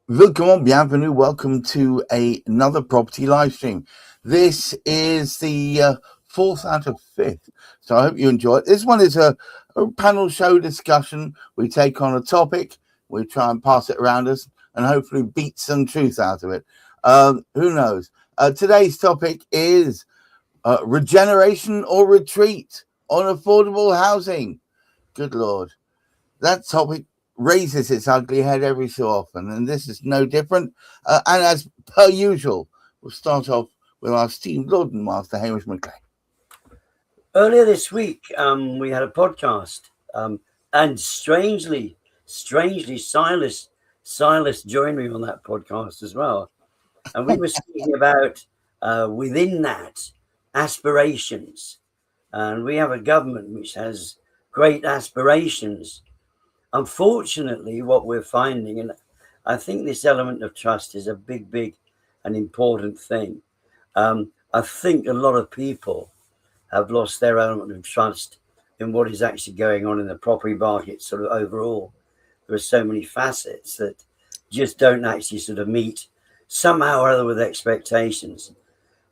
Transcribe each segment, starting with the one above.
Welcome, bienvenue, welcome to another property live stream. This is the fourth out of fifth, so I hope you enjoy it. This one is a panel show discussion. We take on a topic, we try and pass it around us, and hopefully beat some truth out of it. Who knows? Today's topic is regeneration or retreat on affordable housing. Good Lord. That topic raises its ugly head every so often, and this is no different. And as per usual, we'll start off with our esteemed Lord and Master Hamish McClay. Earlier this week, we had a podcast, and strangely, Silas joined me on that podcast as well, and we were speaking about within that aspirations, and we have a government which has great aspirations. Unfortunately, what we're finding, and I think this element of trust is a big and important thing. I think a lot of people have lost their element of trust in what is actually going on in the property market sort of overall. There are so many facets that just don't actually sort of meet somehow or other with expectations.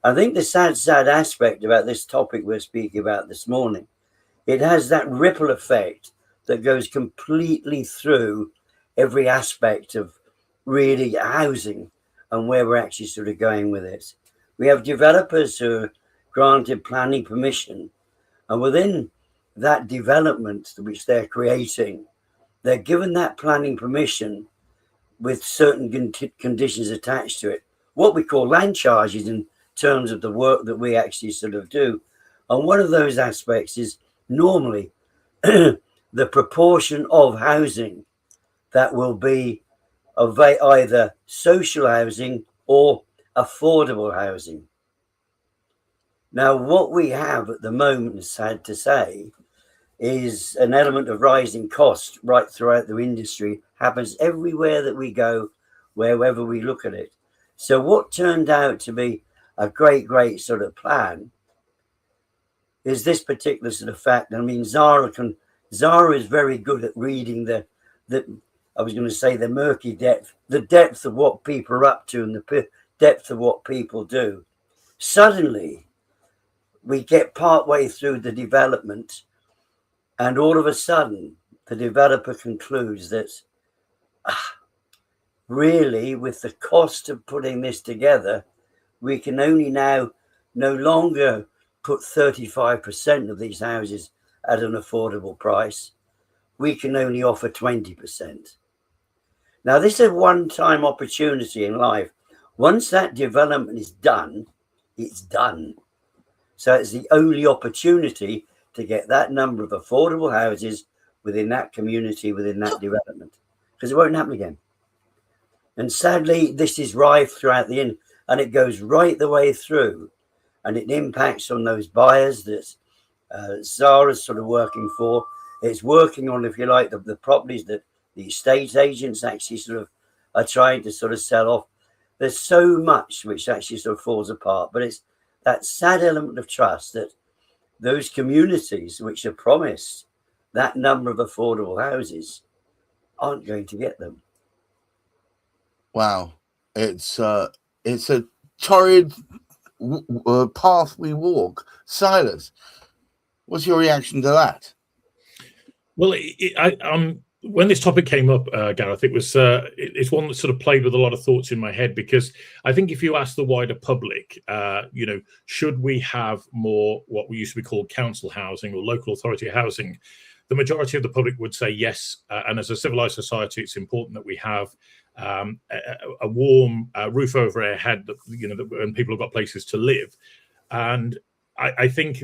I think the sad aspect about this topic we're speaking about this morning, it has that ripple effect that goes completely through every aspect of really housing and where we're actually sort of going with it. We have developers who are granted planning permission, and within that development which they're creating, they're given that planning permission with certain conditions attached to it, what we call land charges in terms of the work that we actually sort of do. And one of those aspects is normally the proportion of housing that will be of either social housing or affordable housing. Now, what we have at the moment, sad to say, is an element of rising cost right throughout the industry. Happens everywhere that we go, wherever we look at it. So what turned out to be a great sort of plan is this particular sort of fact. I mean, Zara is very good at reading the murky depth, the depth of what people are up to and the depth of what people do. Suddenly, we get partway through the development, and all of a sudden, the developer concludes that really, with the cost of putting this together, we can only now no longer put 35% of these houses at an affordable price. We can only offer 20%. Now, this is a one-time opportunity in life. Once that development is done, it's done. So it's the only opportunity to get that number of affordable houses within that community, within that development, because it won't happen again. And sadly, this is rife throughout the end, and it goes right the way through, and it impacts on those buyers that Zara's sort of working for. It's working on, if you like, the properties that the estate agents actually sort of are trying to sort of sell off. There's so much which actually sort of falls apart, but it's that sad element of trust that those communities which are promised that number of affordable houses aren't going to get them. Wow, it's a torrid path we walk. Silas, what's your reaction to that? Well, when this topic came up, Gareth, it's one that sort of played with a lot of thoughts in my head, because I think if you ask the wider public, should we have more what we used to be called council housing or local authority housing, the majority of the public would say yes. And as a civilized society, it's important that we have a warm roof over our head, and people have got places to live. And I think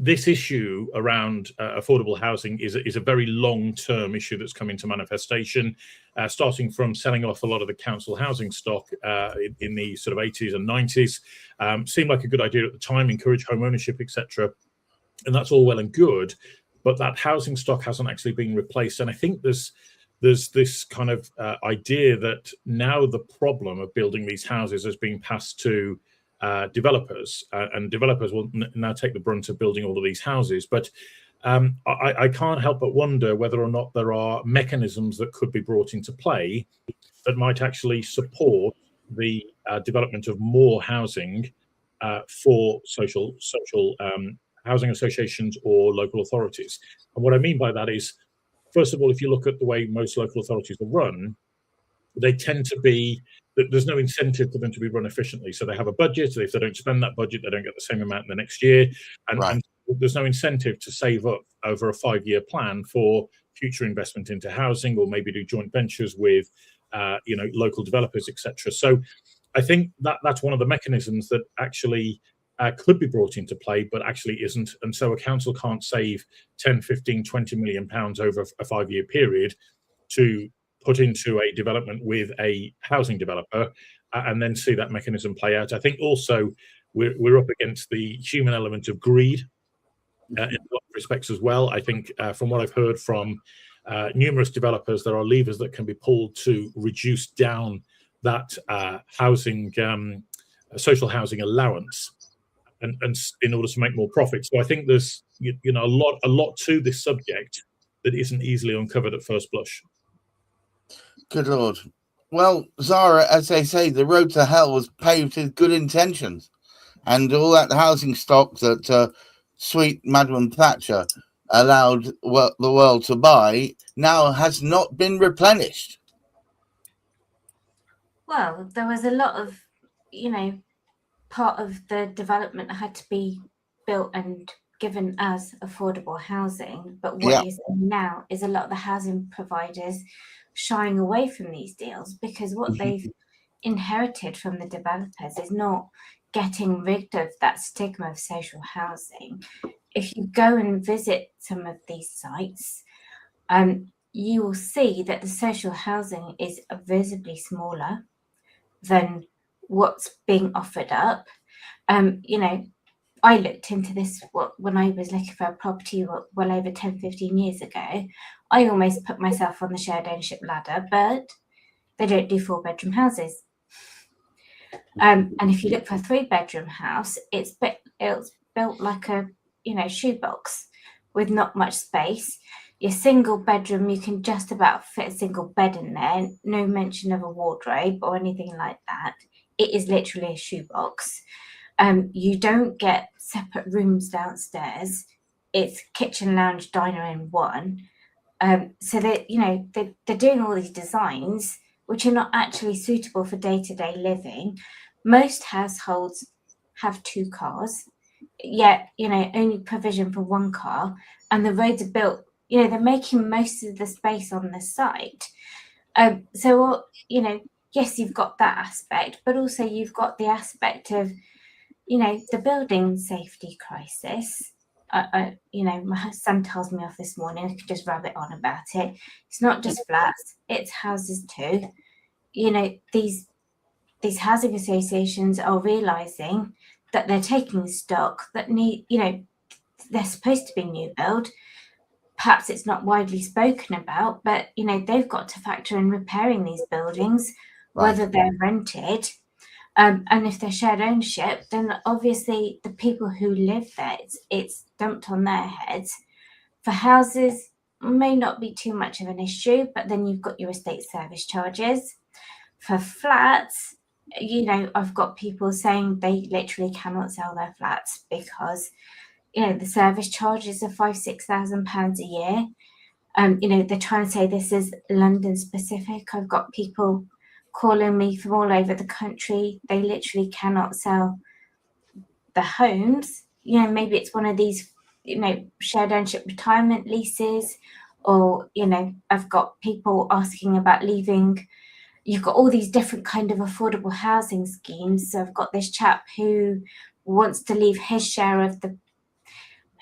this issue around affordable housing is a very long-term issue that's come into manifestation, starting from selling off a lot of the council housing stock in the sort of 80s and 90s. Seemed like a good idea at the time, encourage home ownership, etc. And that's all well and good, but that housing stock hasn't actually been replaced. And I think there's this kind of idea that now the problem of building these houses has been passed to developers, and developers will now take the brunt of building all of these houses. But I can't help but wonder whether or not there are mechanisms that could be brought into play that might actually support the development of more housing for social housing associations or local authorities. And what I mean by that is, first of all, if you look at the way most local authorities are run, they tend to be, there's no incentive for them to be run efficiently. So they have a budget. If they don't spend that budget, they don't get the same amount in the next year. And there's no incentive to save up over a 5-year plan for future investment into housing, or maybe do joint ventures with local developers, etc. So I think that's one of the mechanisms that actually could be brought into play, but actually isn't. And so a council can't save 10, 15, 20 million pounds over a 5-year period to put into a development with a housing developer and then see that mechanism play out. I think also we're up against the human element of greed in a lot of respects as well. I think from what I've heard from numerous developers, there are levers that can be pulled to reduce down that housing, social housing allowance, and in order to make more profit. So I think there's a lot to this subject that isn't easily uncovered at first blush. Good Lord. Well, Zara, as they say, the road to hell was paved with good intentions, and all that housing stock that sweet Madam Thatcher allowed the world to buy now has not been replenished. Well, there was a lot of, part of the development had to be built and given as affordable housing. But what you're seeing now is a lot of the housing providers shying away from these deals, because what they've inherited from the developers is not getting rid of that stigma of social housing. If you go and visit some of these sites, you will see that the social housing is visibly smaller than what's being offered up. I looked into this when I was looking for a property well over 10, 15 years ago. I almost put myself on the shared ownership ladder, but they don't do 4-bedroom houses. And if you look for a 3-bedroom house, it's built like a shoebox with not much space. Your single bedroom, you can just about fit a single bed in there. No mention of a wardrobe or anything like that. It is literally a shoebox. You don't get separate rooms downstairs. It's kitchen, lounge, diner in one. So they're doing all these designs which are not actually suitable for day-to-day living. Most households have 2 cars, yet only provision for 1 car, and the roads are built. They're making most of the space on the site. So yes, you've got that aspect, but also you've got the aspect of the building safety crisis. My son tells me off this morning. I could just rabbit on about it. It's not just flats; it's houses too. These housing associations are realizing that they're taking stock that need. They're supposed to be new build. Perhaps it's not widely spoken about, but they've got to factor in repairing these buildings, whether they're rented. And if they're shared ownership, then obviously the people who live there, it's dumped on their heads. For houses, may not be too much of an issue, but then you've got your estate service charges. For flats, I've got people saying they literally cannot sell their flats because, the service charges are £5,000-6,000 a year. They're trying to say this is London specific. I've got people calling me from all over the country. They literally cannot sell the homes. Maybe it's one of these, shared ownership retirement leases, or, I've got people asking about leaving. You've got all these different kind of affordable housing schemes. So I've got this chap who wants to leave his share of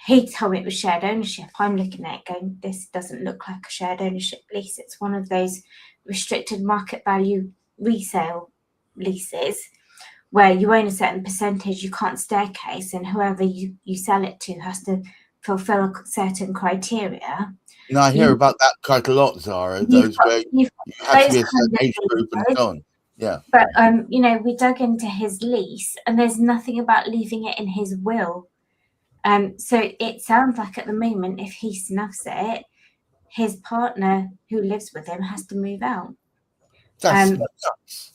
he told me it was shared ownership. I'm looking at it going, this doesn't look like a shared ownership lease. It's one of those restricted market value resale leases where you own a certain percentage, you can't staircase, and whoever you sell it to has to fulfill certain criteria. No, I hear about that quite a lot, Zara. Those where you have to be a certain age group and so on. Yeah. But we dug into his lease, and there's nothing about leaving it in his will. So it sounds like at the moment, if he snuffs it, his partner who lives with him has to move out. That's nuts.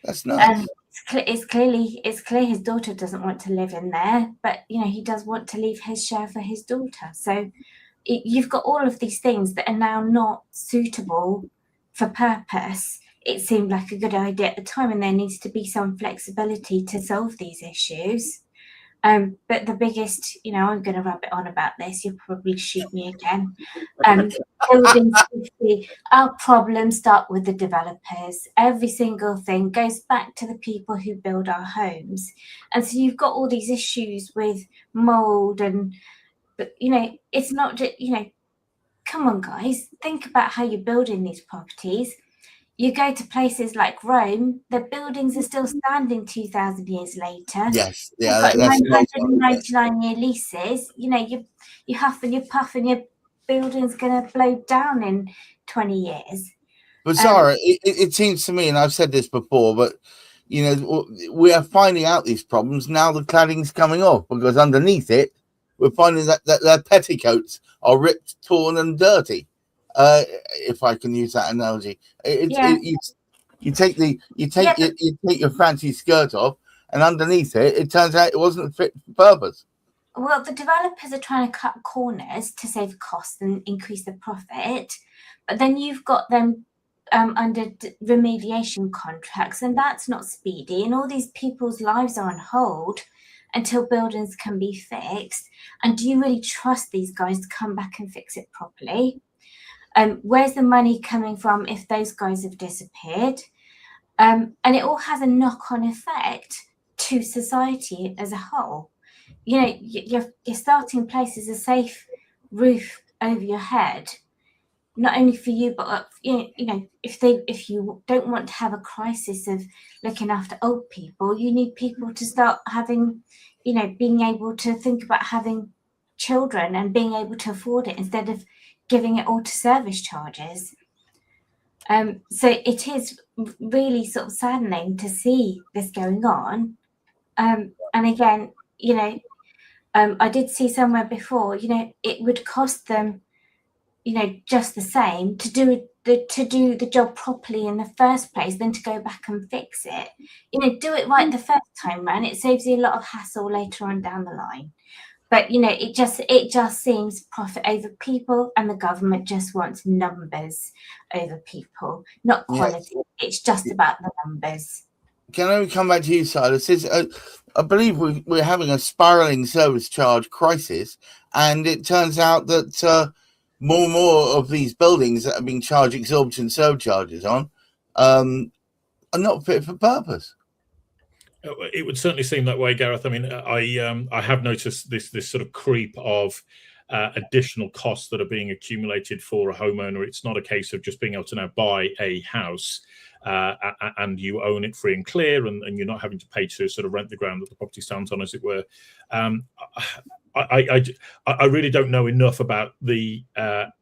That's nuts. It's clear his daughter doesn't want to live in there, but he does want to leave his share for his daughter. So you've got all of these things that are now not suitable for purpose. It seemed like a good idea at the time, and there needs to be some flexibility to solve these issues. But the biggest, I'm going to rub it on about this. You'll probably shoot me again. Building safety, our problems start with the developers. Every single thing goes back to the people who build our homes. And so you've got all these issues with mold but it's not just, come on, guys, think about how you're building these properties. You go to places like Rome, the buildings are still standing 2,000 years later. Yes, yeah, that's 999-year leases. You huff and you puff, and your building's going to blow down in 20 years. But Zara, it seems to me, and I've said this before, but we are finding out these problems now. The cladding's coming off because underneath it, we're finding that their petticoats are ripped, torn, and dirty. If I can use that analogy, you take your fancy skirt off, and underneath it turns out it wasn't fit for purpose. Well, the developers are trying to cut corners to save costs and increase the profit, but then you've got them under remediation contracts, and that's not speedy, and all these people's lives are on hold until buildings can be fixed. And do you really trust these guys to come back and fix it properly? Where's the money coming from if those guys have disappeared? And it all has a knock-on effect to society as a whole. Your starting place is a safe roof over your head, not only for you, but if you don't want to have a crisis of looking after old people, you need people to start having, being able to think about having children and being able to afford it instead of giving it all to service charges. So it is really sort of saddening to see this going on. And again, I did see somewhere before, it would cost them, just the same to do the job properly in the first place than to go back and fix it. Do it right the first time round. It saves you a lot of hassle later on down the line. But it just seems profit over people, and the government just wants numbers over people, not quality. Yes. It's just about the numbers. Can I come back to you, Silas? I believe we're having a spiraling service charge crisis, and it turns out that more and more of these buildings that are being charged exorbitant surcharges on are not fit for purpose. It would certainly seem that way, Gareth. I mean, I have noticed this sort of creep of additional costs that are being accumulated for a homeowner. It's not a case of just being able to now buy a house and you own it free and clear, and you're not having to pay to sort of rent the ground that the property stands on, as it were. I really don't know enough about the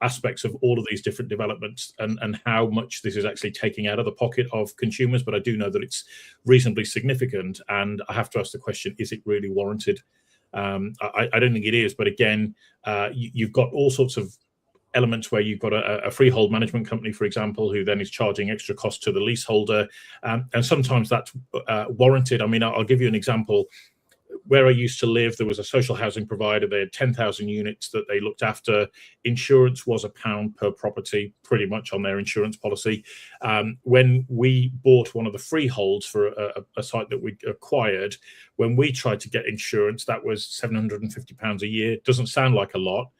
aspects of all of these different developments and how much this is actually taking out of the pocket of consumers, but I do know that it's reasonably significant, and I have to ask the question, is it really warranted? I don't think it is, but again, you've got all sorts of elements where you've got a freehold management company, for example, who then is charging extra cost to the leaseholder, and sometimes that's warranted. I mean, I'll give you an example. Where I used to live, there was a social housing provider. They had 10,000 units that they looked after. Insurance was £1 per property, pretty much on their insurance policy. When we bought one of the freeholds for a site that we acquired, when we tried to get insurance, that was £750 a year. It doesn't sound like a lot,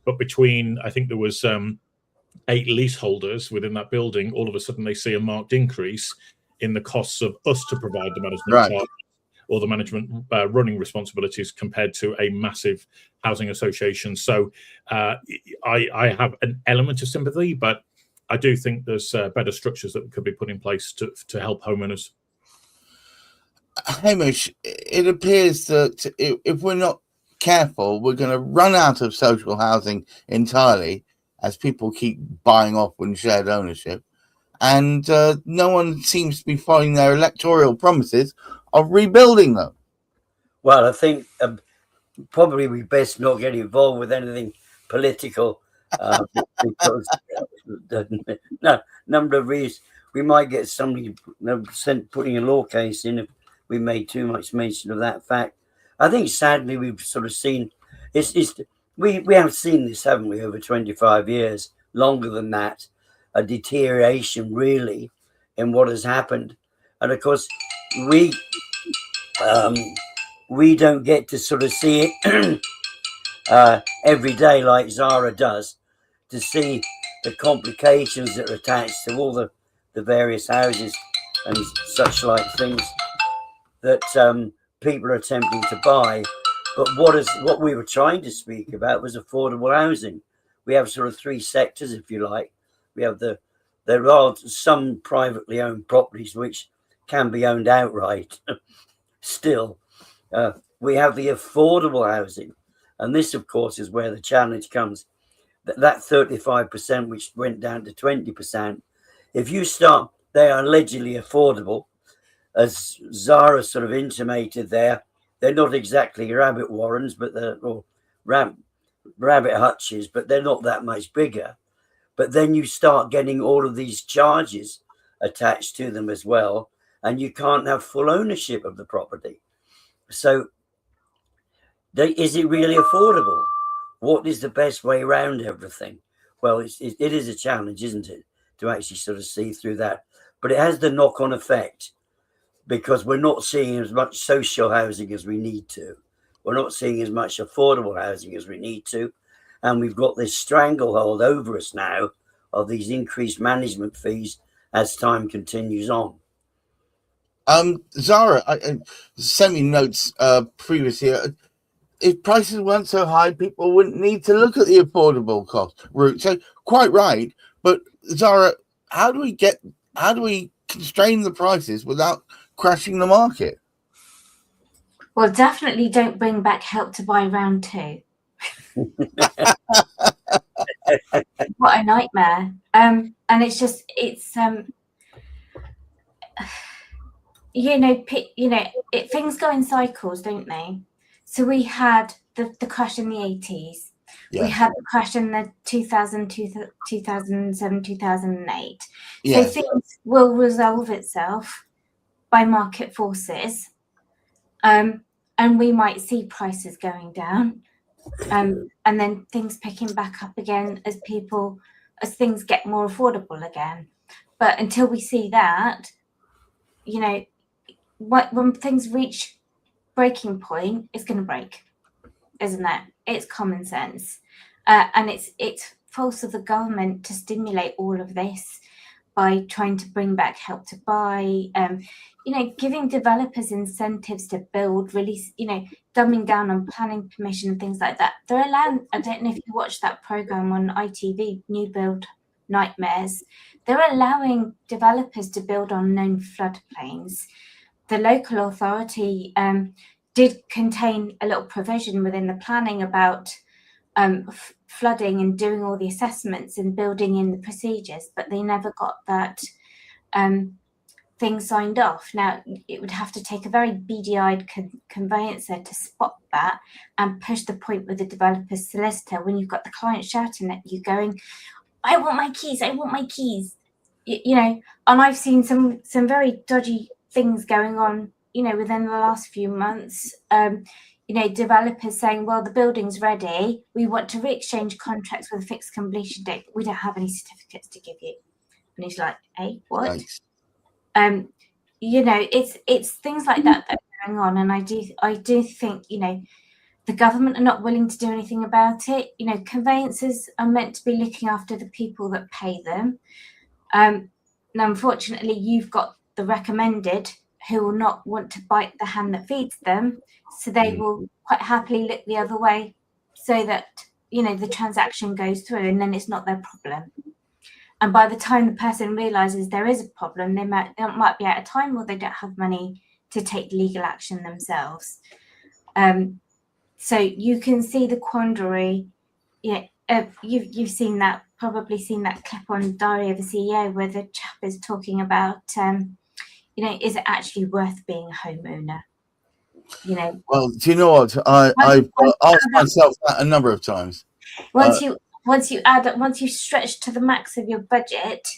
but between, I think there was 8 leaseholders within that building, all of a sudden they see a marked increase in the costs of us to provide the management charge or the management running responsibilities compared to a massive housing association. So I have an element of sympathy, but I do think there's better structures that could be put in place to help homeowners. Hamish, it appears that if we're not careful, we're going to run out of social housing entirely as people keep buying off in shared ownership. And no one seems to be following their electoral promises of rebuilding them. Well, I think probably we best not get involved with anything political because no number of reasons we might get somebody sent putting a law case in if we made too much mention of that fact. I think sadly we've sort of seen we have seen this, haven't we, over 25 years, longer than that, a deterioration really in what has happened. And of course we don't get to sort of see it every day like Zara does, to see the complications that are attached to all the various houses and such like things that people are attempting to buy. But what we were trying to speak about was affordable housing. We have sort of three sectors, if you like. We have there are some privately owned properties which can be owned outright still. We have the affordable housing, and this of course is where the challenge comes. That 35% which went down to 20%, if you start, they are allegedly affordable, as Zara sort of intimated there. They're not exactly rabbit warrens, but they're rabbit hutches, but they're not that much bigger. But then you start getting all of these charges attached to them as well, and you can't have full ownership of the property. So is it really affordable? What is the best way around everything? Well, it is a challenge, isn't it, to actually sort of see through that. But it has the knock-on effect, because we're not seeing as much social housing as we need to. We're not seeing as much affordable housing as we need to. And we've got this stranglehold over us now of these increased management fees as time continues on. Zara, I sent me notes previously. If prices weren't so high, people wouldn't need to look at the affordable cost route. So quite right. But Zara, how do we constrain the prices without crashing the market? Well, definitely don't bring back Help to Buy round 2. What a nightmare. And it's things go in cycles, don't they? So we had the crash in the 80s. Yeah. We had the crash in the 2007, 2008. Yeah. So things will resolve itself by market forces. And we might see prices going down. And then things picking back up again as things get more affordable again. But until we see that, when things reach breaking point, it's going to break, isn't it? It's common sense, and it's false of the government to stimulate all of this by trying to bring back Help to Buy, giving developers incentives to build, really, dumbing down on planning permission and things like that. They're allowing, I don't know if you watched that program on ITV, New Build Nightmares. They're allowing developers to build on known floodplains. The local authority did contain a little provision within the planning about flooding and doing all the assessments and building in the procedures, but they never got that thing signed off. Now, it would have to take a very beady-eyed conveyancer to spot that and push the point with the developer's solicitor when you've got the client shouting at you going, I want my keys, I want my keys. And I've seen some very dodgy things going on, within the last few months. Developers saying, well, the building's ready, we want to re-exchange contracts with a fixed completion date. We don't have any certificates to give you. And he's like, hey, what? Thanks. It's things like that are going on. And I do think, the government are not willing to do anything about it. Conveyancers are meant to be looking after the people that pay them. Now, unfortunately, you've got the recommended who will not want to bite the hand that feeds them. So they will quite happily look the other way so that, the transaction goes through and then it's not their problem. And by the time the person realizes there is a problem, they might be out of time or they don't have money to take legal action themselves. So you can see the quandary. You've seen that, probably seen that clip on Diary of a CEO where the chap is talking about, is it actually worth being a homeowner? You know, Well, do you know what? I've asked myself that a number of times. Once you stretch to the max of your budget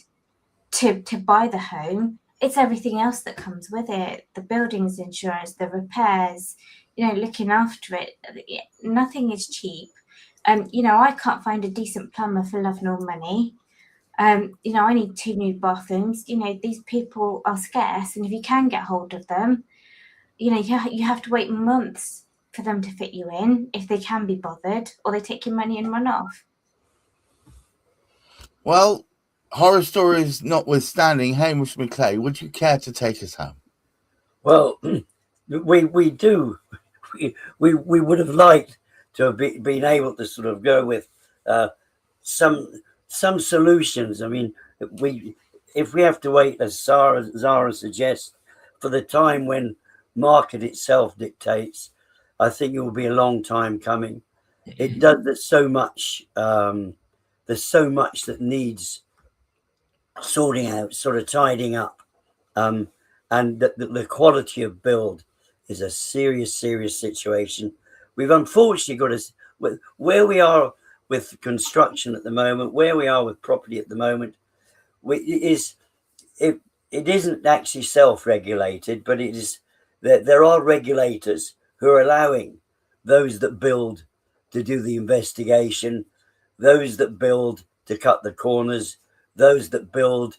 to buy the home, it's everything else that comes with it: the buildings insurance, the repairs, looking after it. Nothing is cheap. I can't find a decent plumber for love nor money. I need 2 new bathrooms. These people are scarce, and if you can get hold of them, you have to wait months for them to fit you in if they can be bothered, or they take your money and run off. Well, horror stories notwithstanding, Hamish McClay, would you care to take us home? Well, we do. We would have liked to have been able to sort of go with some solutions. I mean, if we have to wait, as Zara suggests, for the time when market itself dictates, I think it will be a long time coming. It does. There's so much that needs sorting out, sort of tidying up, and the quality of build is a serious situation. We've unfortunately got us where we are with construction at the moment, where we are with property at the moment. It isn't actually self-regulated, but it is that there are regulators who are allowing those that build to do the investigation, those that build to cut the corners, those that build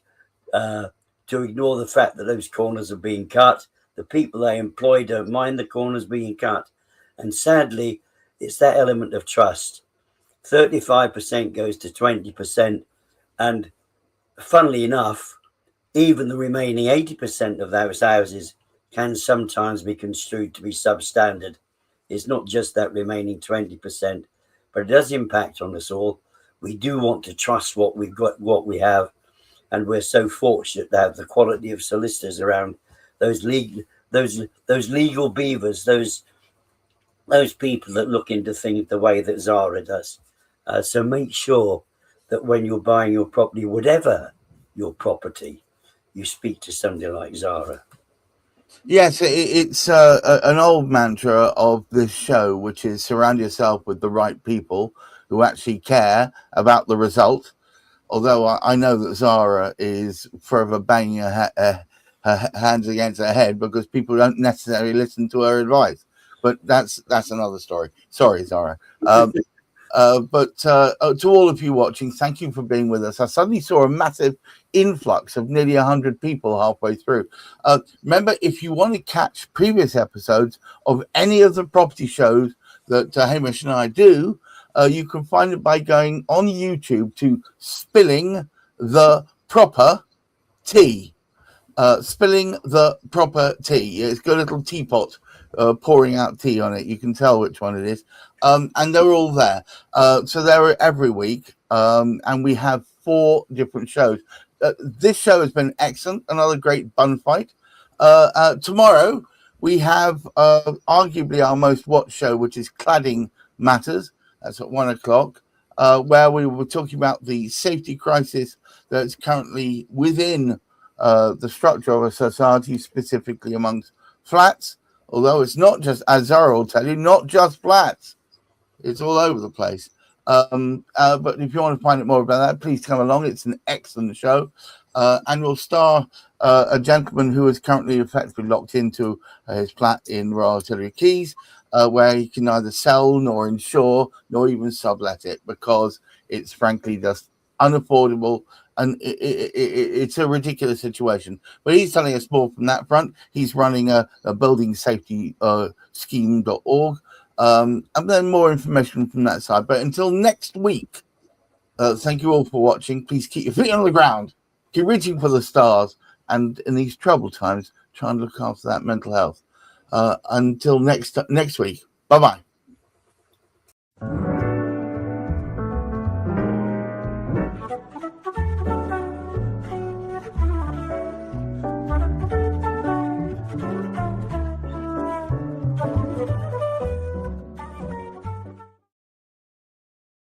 to ignore the fact that those corners are being cut. The people they employ don't mind the corners being cut. And sadly, it's that element of trust. 35% goes to 20%. And funnily enough, even the remaining 80% of those houses can sometimes be construed to be substandard. It's not just that remaining 20%, but it does impact on us all. We do want to trust what we've got, what we have, and we're so fortunate to have the quality of solicitors around, those legal beavers, those people that look into things the way that Zara does. So make sure that when you're buying your property, whatever your property, you speak to somebody like Zara. Yes, it's an old mantra of this show, which is surround yourself with the right people who actually care about the result. Although I know that Zara is forever banging her hands against her head because people don't necessarily listen to her advice. But that's another story. Sorry, Zara. But to all of you watching, thank you for being with us. I suddenly saw a massive influx of nearly 100 people halfway through. Remember, if you want to catch previous episodes of any of the property shows that Hamish and I do, you can find it by going on YouTube to Spilling the Proper Tea. Spilling the Proper Tea. It's got a little teapot pouring out tea on it. You can tell which one it is. And they're all there. So they're every week. And we have 4 different shows. This show has been excellent. Another great bun fight. Tomorrow, we have arguably our most watched show, which is Cladding Matters. That's at 1 o'clock, where we were talking about the safety crisis that's currently within the structure of a society, specifically amongst flats. Although it's not just, as Zara will tell you, not just flats. It's all over the place. But if you want to find out more about that, please come along. It's an excellent show. And we'll star a gentleman who is currently effectively locked into his flat in Royal Artillery Keys, where he can neither sell nor insure nor even sublet it because it's frankly just unaffordable. And it's a ridiculous situation. But he's telling us more from that front. He's running a building safety scheme.org. And then more information from that side. But until next week, thank you all for watching. Please keep your feet on the ground. Keep reaching for the stars. And in these troubled times, try and look after that mental health. Until next week. Bye-bye.